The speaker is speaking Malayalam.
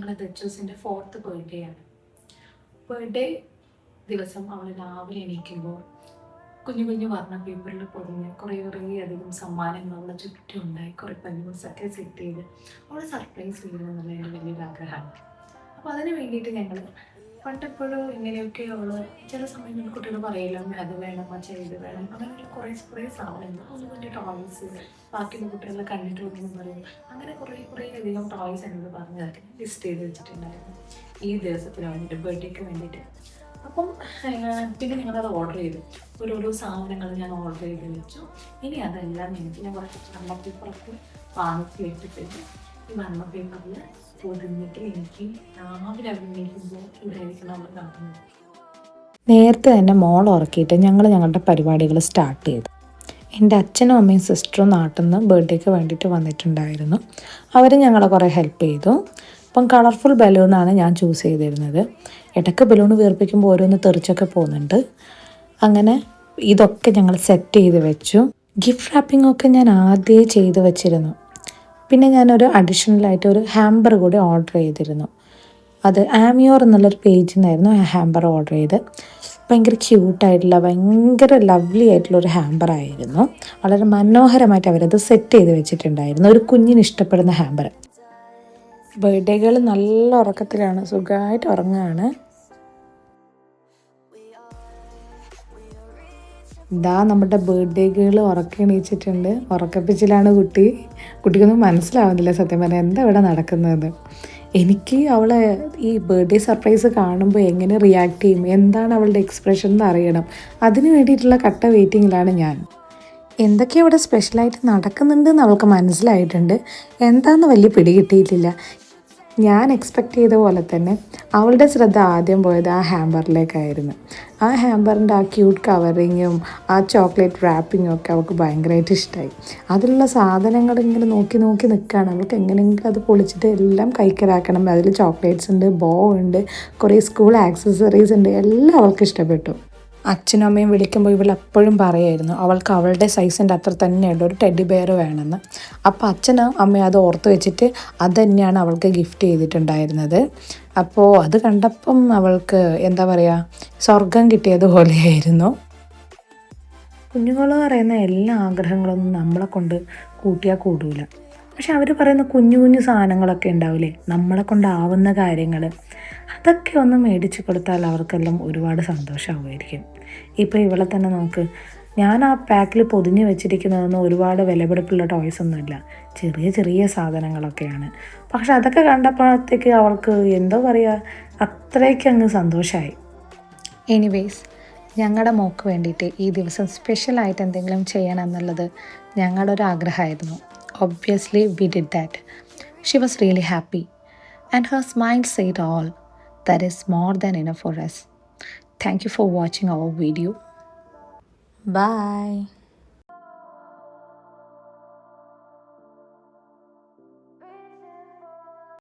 ഞങ്ങളെ ദച്ചൂസിൻ്റെ 4th ബർത്ത്ഡേ ആണ്. ബർത്ത്ഡേ ദിവസം അവൾ രാവിലെ എണീക്കുമ്പോൾ കുഞ്ഞു കുഞ്ഞു വർണ്ണ പേപ്പറിൽ പൊതിഞ്ഞ് കുറേ അധികം സമ്മാനങ്ങൾ അവളെ ചുറ്റും ഉണ്ടായി, കുറേ ബലൂൺസൊക്കെ സെറ്റ് ചെയ്ത് അവൾ സർപ്രൈസ് ചെയ്യണമെന്നുള്ള എൻ്റെ വലിയൊരു ആഗ്രഹമാണ്. അപ്പോൾ അതിന് വേണ്ടിയിട്ട് ഞങ്ങൾ പണ്ടെപ്പോഴും ഇങ്ങനെയൊക്കെ അവൾ ചില സമയങ്ങളിൽ കുട്ടികൾ പറയില്ല അത് വേണം അച്ഛാ ഇത് വേണം, അങ്ങനെ കുറേ സാധനങ്ങൾ കുഞ്ഞു കുഞ്ഞു ടോയ്സ് ബാക്കിയുള്ള കുട്ടികളെ കണ്ടിട്ട് നോക്കുമെന്ന് പറയും. അങ്ങനെ കുറേ അധികം ടോയ്സ് എന്നോട് പറഞ്ഞതൊക്കെ ലിസ്റ്റ് ചെയ്ത് വെച്ചിട്ടുണ്ടായിരുന്നു ഈ ദിവസത്തിന് വേണ്ടിയിട്ട്, ബർത്ത്ഡേക്ക് വേണ്ടിയിട്ട്. അപ്പം പിന്നെ ഞങ്ങളത് ഓർഡർ ചെയ്തു. ഓരോരോ സാധനങ്ങൾ ഞാൻ ഓർഡർ ചെയ്ത് വെച്ചു. ഇനി അതെല്ലാം ഞാൻ കുറച്ച് വർണ്ണ പേപ്പറൊക്കെ വാങ്ങിച്ച് വെച്ചിട്ട് ഈ വർണ്ണ പേപ്പറിൽ പൊതിഞ്ഞിട്ട് എനിക്ക് രാവിലെ അഭിനയിക്കുമ്പോൾ ഇവിടെ ആയിരിക്കും നമ്മൾ കാണുന്നത്. നേരത്തെ തന്നെ മോൾ ഉറക്കിയിട്ട് ഞങ്ങളുടെ പരിപാടികൾ സ്റ്റാർട്ട് ചെയ്തു. എൻ്റെ അച്ഛനും അമ്മയും സിസ്റ്ററും നാട്ടിൽ നിന്ന് ബർത്ത്ഡേക്ക് വേണ്ടിയിട്ട് വന്നിട്ടുണ്ടായിരുന്നു. അവർ ഞങ്ങളെ കുറേ ഹെൽപ്പ് ചെയ്തു. അപ്പം കളർഫുൾ ബലൂണാണ് ഞാൻ ചൂസ് ചെയ്തിരുന്നത്. ഇടയ്ക്ക് ബലൂൺ വീർപ്പിക്കുമ്പോൾ ഓരോന്ന് തെറിച്ചൊക്കെ പോകുന്നുണ്ട്. അങ്ങനെ ഇതൊക്കെ ഞങ്ങൾ സെറ്റ് ചെയ്ത് വെച്ചു. ഗിഫ്റ്റ് റാപ്പിംഗ് ഞാൻ ആദ്യമേ ചെയ്ത് വെച്ചിരുന്നു. പിന്നെ ഞാനൊരു അഡീഷണലായിട്ട് ഒരു ഹാമ്പർ കൂടി ഓർഡർ ചെയ്തിരുന്നു. അത് ആമിയോർ എന്നുള്ളൊരു പേജിൽ നിന്നായിരുന്നു ആ ഹാമ്പർ ഓർഡർ ചെയ്ത്. ഭയങ്കര ക്യൂട്ടായിട്ടുള്ള ഭയങ്കര ലവ്ലി ആയിട്ടുള്ളൊരു ഹാമ്പർ ആയിരുന്നു. വളരെ മനോഹരമായിട്ട് അവരത് സെറ്റ് ചെയ്ത് വെച്ചിട്ടുണ്ടായിരുന്നു. ഒരു കുഞ്ഞിന് ഇഷ്ടപ്പെടുന്ന ഹാമ്പർ. ബർത്ത്ഡേകൾ നല്ല ഉറക്കത്തിലാണ്, സുഖമായിട്ട് ഉറങ്ങുകയാണ്. ഇതാ നമ്മുടെ ബർത്ത്ഡേ ഗേൾ ഉറക്കെണീച്ചിട്ടുണ്ട്. ഉറക്കപ്പിച്ചിലാണ് കുട്ടിക്കൊന്നും മനസ്സിലാവുന്നില്ല സത്യം പറഞ്ഞാൽ എന്താ ഇവിടെ നടക്കുന്നത്. എനിക്ക് അവളെ ഈ ബർത്ത്ഡേ സർപ്രൈസ് കാണുമ്പോൾ എങ്ങനെ റിയാക്ട് ചെയ്യും, എന്താണ് അവളുടെ എക്സ്പ്രഷൻ എന്ന് അറിയണം. അതിന് വേണ്ടിയിട്ടുള്ള കട്ട വെയിറ്റിങ്ങിലാണ് ഞാൻ. എന്തൊക്കെയാണ് ഇവിടെ സ്പെഷ്യലായിട്ട് നടക്കുന്നുണ്ടെന്ന് അവൾക്ക് മനസ്സിലായിട്ടുണ്ട്. എന്താണെന്ന് വലിയ പിടി കിട്ടിയിട്ടില്ല. ഞാൻ എക്സ്പെക്റ്റ് ചെയ്ത പോലെ തന്നെ അവളുടെ ശ്രദ്ധ ആദ്യം പോയത് ആ ഹാമ്പറിലേക്കായിരുന്നു. ആ ഹാമ്പറിൻ്റെ ആ ക്യൂട്ട് കവറിങ്ങും ആ ചോക്ലേറ്റ് റാപ്പിങ്ങും ഒക്കെ അവൾക്ക് ഭയങ്കരമായിട്ട് ഇഷ്ടമായി. അതിലുള്ള സാധനങ്ങൾ ഇങ്ങനെ നോക്കി നിൽക്കുകയാണ്. അവൾക്ക് എങ്ങനെയെങ്കിലും അത് പൊളിച്ചിട്ട് എല്ലാം കൈക്കലാക്കണം. അതിൽ ചോക്ലേറ്റ്സ് ഉണ്ട്, ബോ ഉണ്ട്, കുറേ സ്കൂൾ ആക്സസറീസ് ഉണ്ട്, എല്ലാം അവൾക്ക് ഇഷ്ടപ്പെട്ടു. അച്ഛനും അമ്മയും വിളിക്കുമ്പോൾ ഇവൾ എപ്പോഴും പറയുമായിരുന്നു അവൾക്ക് അവളുടെ സൈസിൻ്റെ അത്ര തന്നെയുള്ള ഒരു ടെഡി ബെയർ വേണമെന്ന്. അപ്പോൾ അച്ഛനും അമ്മയും അത് ഓർത്ത് വെച്ചിട്ട് അത് തന്നെയാണ് അവൾക്ക് ഗിഫ്റ്റ് ചെയ്തിട്ടുണ്ടായിരുന്നത്. അപ്പോൾ അത് കണ്ടപ്പം അവൾക്ക് എന്താ പറയുക, സ്വർഗം കിട്ടിയതുപോലെയായിരുന്നു. കുഞ്ഞുങ്ങൾ പറയുന്ന എല്ലാ ആഗ്രഹങ്ങളൊന്നും നമ്മളെ കൊണ്ട് കൂട്ടിയാൽ കൂടൂല. പക്ഷെ അവർ പറയുന്ന കുഞ്ഞു കുഞ്ഞു സാധനങ്ങളൊക്കെ ഉണ്ടാവില്ലേ, നമ്മളെ കൊണ്ടാവുന്ന കാര്യങ്ങൾ, അതൊക്കെ ഒന്ന് മേടിച്ച് കൊടുത്താൽ അവർക്കെല്ലാം ഒരുപാട് സന്തോഷമാകുമായിരിക്കും. ഇപ്പോൾ ഇവളെ തന്നെ നോക്ക്, ഞാൻ ആ പാക്കിൽ പൊതിഞ്ഞ് വെച്ചിരിക്കുന്നതൊന്നും ഒരുപാട് വിലപിടിപ്പുള്ള ടോയ്സ് ഒന്നുമില്ല, ചെറിയ സാധനങ്ങളൊക്കെയാണ്. പക്ഷെ അതൊക്കെ കണ്ടപ്പോഴത്തേക്ക് അവൾക്ക് എന്തോ പറയുക, അത്രയ്ക്ക് അങ്ങ് സന്തോഷമായി. എനിവേയ്സ്, ഞങ്ങളുടെ മോൾക്ക് വേണ്ടിയിട്ട് ഈ ദിവസം സ്പെഷ്യലായിട്ട് എന്തെങ്കിലും ചെയ്യണം എന്നുള്ളത് ഞങ്ങളുടെ ഒരു ആഗ്രഹമായിരുന്നു. Obviously, we did that. She was really happy, and her smile said all. That is more than enough for us. Thank you for watching our video. Bye.